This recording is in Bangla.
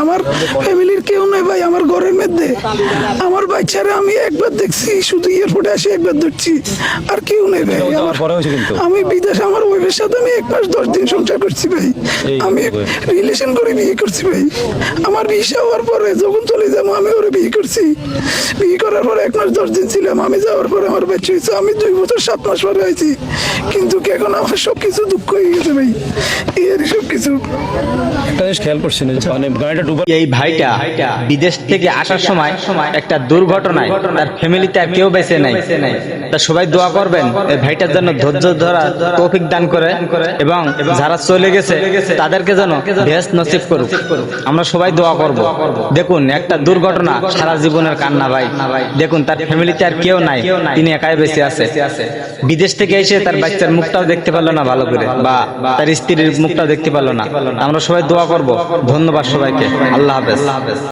আমার ফ্যামিলির কেউ নেই ভাই আমার ঘরের মধ্যে। আমার বাচ্চারা আমি একবার দেখছি, শুধু এয়ারপোর্টে এসে একবার দেখছি, আর কেউ নেই ভাই। আমি বিদেশ আমার ওয়াইফের সাথে আমি 1 মাস 10 দিন সংসার করছি ভাই। আমি রিলেশন করে বিয়ে করছি ভাই। আমার ভিসা হওয়ার পরে যখন চলে যাবো আমি ওরা বিয়ে করছি। বিয়ে করার পরে 1 মাস 10 দিন ছিলাম। আমি যাওয়ার পরে আমার বাচ্চা হয়েছে। আমি 2 বছর 7 মাস পরে আইছি, কিন্তু এখন আমার সবকিছু দুঃখ হয়ে গেছে ভাই। এর সবকিছু একটা জিনিস খেয়াল করছেন যে মানে গাড়িটা ডুবে এই ভাইটা বিদেশ থেকে আসার সময় একটা দুর্ঘটনায় তার ফ্যামিলিতে আর কেউ বেঁচে নাই। তা সবাই দোয়া করবেন এই ভাইটার জন্য ধৈর্য ধরা তৌফিক দান করে, এবং যারা চলে গেছে তাদেরকে যেন বেহেশত নসিব করুক। আমরা সবাই দোয়া করব। দেখুন একটা দুর্ঘটনা সারা জীবনের কান্না ভাই। দেখুন তার ফ্যামিলিতে আর কেউ নাই, তিনি একাই বেঁচে আছে। বিদেশ থেকে এসে তার বাচ্চার মুখটাও দেখতে পারলো না ভালো করে, বা তার স্ত্রীর মুখটাও দেখতে পারলো না। আমরা সবাই দোয়া করব। ধন্যবাদ সবাইকে। আল্লাহ হাফেজ।